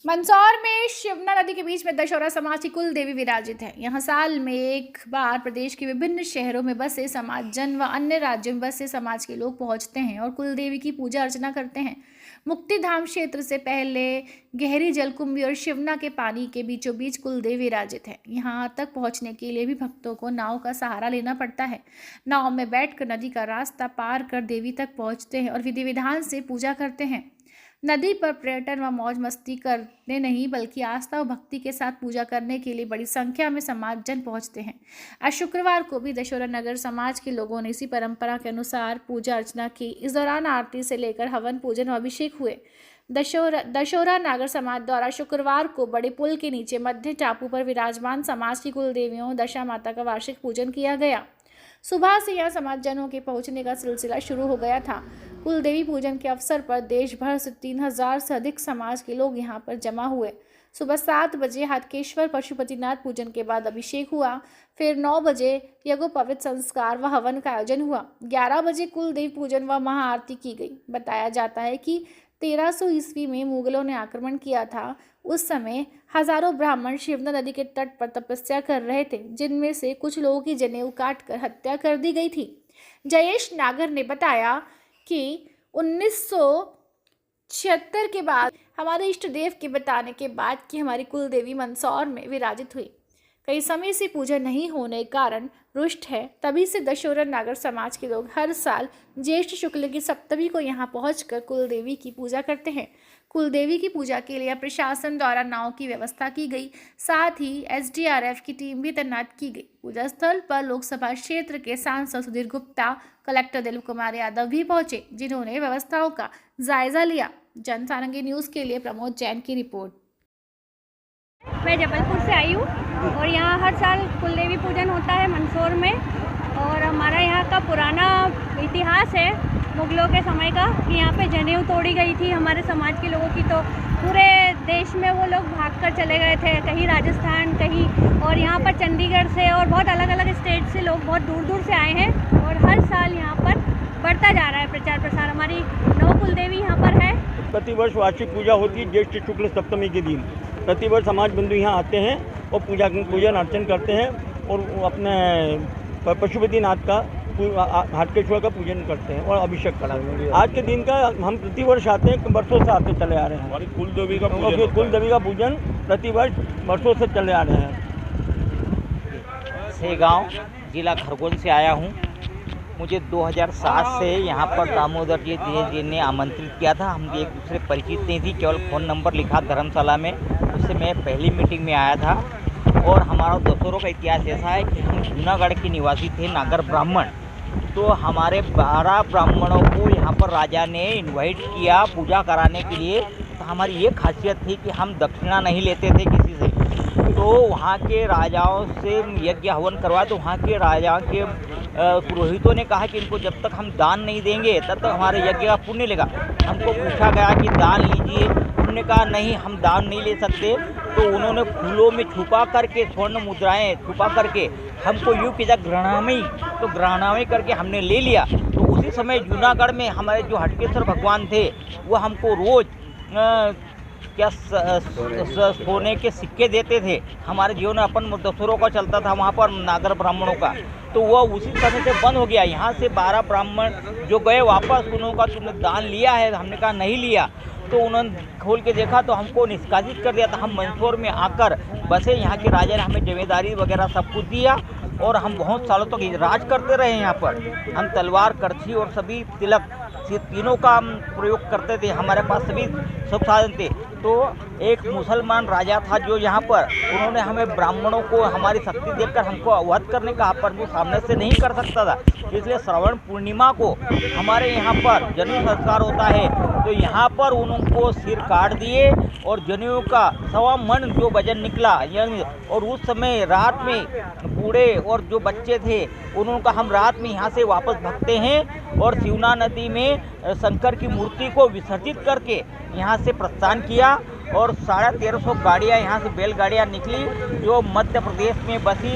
मंदसौर में शिवना नदी के बीच में दशहरा समाज की कुल देवी विराजित है। यहाँ साल में एक बार प्रदेश के विभिन्न शहरों में बसे समाज जन व अन्य राज्यों में बसे समाज के लोग पहुँचते हैं और कुल देवी की पूजा अर्चना करते हैं। मुक्तिधाम क्षेत्र से पहले गहरी जलकुंभी और शिवना के पानी के बीचों बीच कुल देवी विराजित है। यहाँ तक पहुँचने के लिए भी भक्तों को नाव का सहारा लेना पड़ता है। नाव में बैठकर नदी का रास्ता पार कर देवी तक पहुँचते हैं और विधि विधान से पूजा करते हैं। नदी पर पर्यटन व मौज मस्ती करने नहीं बल्कि आस्था और भक्ति के साथ पूजा करने के लिए बड़ी संख्या में समाज जन पहुंचते हैं। आज शुक्रवार को भी दशहरा नगर समाज के लोगों ने इसी परंपरा के अनुसार पूजा अर्चना की। इस दौरान आरती से लेकर हवन पूजन व अभिषेक हुए। दशहरा नागर समाज द्वारा शुक्रवार को बड़े पुल के नीचे मध्य टापू पर विराजमान समाज की कुल देवियों दशा माता का वार्षिक पूजन किया गया। सुबह से यहाँ समाजजनों के पहुंचने का सिलसिला शुरू हो गया था। कुल देवी पूजन के अवसर पर देश भर से 3000 से अधिक समाज के लोग यहाँ पर जमा हुए। सुबह 7 बजे हाटकेश्वर पशुपतिनाथ पूजन के बाद अभिषेक हुआ। फिर 9 बजे यज्ञोपवीत संस्कार व हवन का आयोजन हुआ। 11 बजे कुल देवी पूजन व महाआरती की गई। बताया जाता है कि 1300 ईस्वी में मुगलों ने आक्रमण किया था। उस समय हजारों ब्राह्मण शिवना नदी के तट पर तपस्या कर रहे थे, जिनमें से कुछ लोगों की जनेऊ काटकर हत्या कर दी गई थी। जयेश नागर ने बताया कि 1976 के बाद हमारे इष्ट देव के बताने के बाद कि हमारी कुल देवी मंदसौर में विराजित हुई। कई समय से पूजा नहीं होने के कारण रुष्ट है। तभी से दशहरा नागर समाज के लोग हर साल ज्येष्ठ शुक्ल की सप्तमी को यहाँ पहुंचकर कुल देवी की पूजा करते हैं। कुल देवी की पूजा के लिए प्रशासन द्वारा नाव की व्यवस्था की गई। साथ ही SDRF की टीम भी तैनात की गई। पूजा स्थल पर लोकसभा क्षेत्र के सांसद सुधीर गुप्ता, कलेक्टर दिलीप कुमार यादव भी पहुंचे, जिन्होंने व्यवस्थाओं का जायजा लिया। जनसारंगी न्यूज़ के लिए प्रमोद जैन की रिपोर्ट। मैं जबलपुर से आई हूँ और यहाँ हर साल कुल देवी पूजन होता है मंदसौर में। और हमारा यहाँ का पुराना इतिहास है मुगलों के समय का कि यहाँ पे जनेऊ तोड़ी गई थी हमारे समाज के लोगों की। तो पूरे देश में वो लोग भागकर चले गए थे, कहीं राजस्थान कहीं, और यहाँ पर चंडीगढ़ से और बहुत अलग अलग स्टेट से लोग बहुत दूर दूर से आए हैं। और हर साल यहाँ पर बढ़ता जा रहा है प्रचार प्रसार। हमारी नौ कुल देवी यहाँ पर है। प्रतिवर्ष वार्षिक पूजा होती है ज्येष्ठ शुक्ल सप्तमी के दिन। प्रतिवर्ष समाज बंधु यहाँ आते हैं और पूजन अर्चन करते हैं और अपने पशुपतिनाथ का हाटकेश्वर का पूजन करते हैं और अभिषेक कराते हैं। आज के दिन का हम प्रतिवर्ष आते हैं, वर्षों से आते चले आ रहे हैं। हमारी कुल देवी का पूजन प्रतिवर्ष वर्षों से चले आ रहे हैं। सेगांव जिला खरगोन से आया हूँ। मुझे 2007 से यहाँ पर दामोदर जी ने आमंत्रित किया था। हम एक दूसरे परिचित नहीं थी, केवल फ़ोन नंबर लिखा धर्मशाला में। उससे मैं पहली मीटिंग में आया था। और हमारा दशहरों का इतिहास ऐसा है कि हम जूनागढ़ के निवासी थे, नागर ब्राह्मण। तो हमारे 12 ब्राह्मणों को यहाँ पर राजा ने इनवाइट किया पूजा कराने के लिए। तो हमारी ये खासियत थी कि हम दक्षिणा नहीं लेते थे किसी से। तो वहाँ के राजाओं से यज्ञ हवन करवाया। तो वहाँ के राजा के पुरोहितों ने कहा कि इनको जब तक हम दान नहीं देंगे तब तक हमारे यज्ञ का पुण्य लेगा। हमको पूछा गया कि दान लीजिए, हमने कहा नहीं हम दान नहीं ले सकते। तो उन्होंने फूलों में छुपा करके स्वर्ण मुद्राएं छुपा करके हमको यूँ किया ग्रहणामयी, तो ग्रहणामयी करके हमने ले लिया। तो उसी समय जूनागढ़ में हमारे जो हटकेश्वर भगवान थे वो हमको रोज़ सोने के सिक्के देते थे। हमारे जीवन में अपन दशहरों का चलता था वहाँ पर नागर ब्राह्मणों का, तो वह उसी समय से बंद हो गया। यहाँ से 12 ब्राह्मण जो गए वापस, उन्होंने कहा तुमने दान लिया है? हमने कहा नहीं लिया। तो उन्होंने खोल के देखा तो हमको निष्कासित कर दिया था। हम मंदसौर में आकर बसे। यहाँ के राजा ने हमें जिम्मेदारी वगैरह सब कुछ दिया और हम बहुत सालों तक राज करते रहे। यहाँ पर हम तलवार, करछी और सभी तिलक, ये तीनों का हम प्रयोग करते थे। हमारे पास सभी सब साधन थे। तो एक मुसलमान राजा था जो यहाँ पर, उन्होंने हमें ब्राह्मणों को हमारी शक्ति देखकर हमको अवध करने का, पर वो सामने से नहीं कर सकता था। इसलिए श्रावण पूर्णिमा को हमारे यहाँ पर जनेऊ संस्कार होता है। तो यहाँ पर उनको सिर काट दिए और जनेऊ का 1.25 मन जो वजन निकला। और उस समय रात में बूढ़े और जो बच्चे थे उन्होंने कहा हम रात में यहाँ से वापस भागते हैं। और शिवना नदी में शंकर की मूर्ति को विसर्जित करके यहाँ से प्रस्थान किया और 1350 गाड़ियाँ यहाँ से बैलगाड़ियाँ निकली जो मध्य प्रदेश में बसी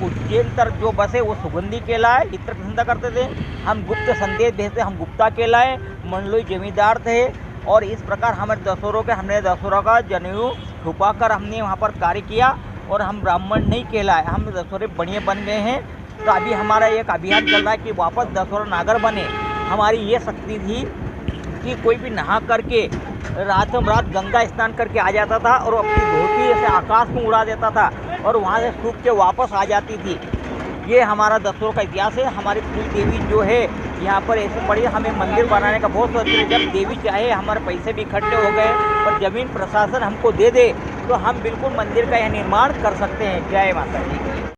उज्जैन तक जो बसे वो सुगंधी कहलाए, इत्र प्रसन्नता करते थे। हम गुप्त संदेश भेजते, हम गुप्ता कहलाए, मंडलोई जमींदार थे। और इस प्रकार हमने दशहरों का जनेऊ छुपाकर हमने वहाँ पर कार्य किया और हम ब्राह्मण नहीं कहलाए, हम दशहरे बढ़िया बन गए हैं। तो अभी हमारा एक अभियान चल रहा है कि वापस दशहरा नागर बने। हमारी ये शक्ति थी कि कोई भी नहा करके रातों रात गंगा स्नान करके आ जाता था और अपनी धोती ऐसे आकाश में उड़ा देता था और वहाँ से सूख के वापस आ जाती थी। ये हमारा दशहरों का इतिहास है। हमारी कुल देवी जो है यहाँ पर ऐसे पड़ी, हमें मंदिर बनाने का बहुत सोच है। जब देवी चाहे हमारे पैसे भी इकट्ठे हो गए और ज़मीन प्रशासन हमको दे दे तो हम बिल्कुल मंदिर का यह निर्माण कर सकते हैं। जय माता दी।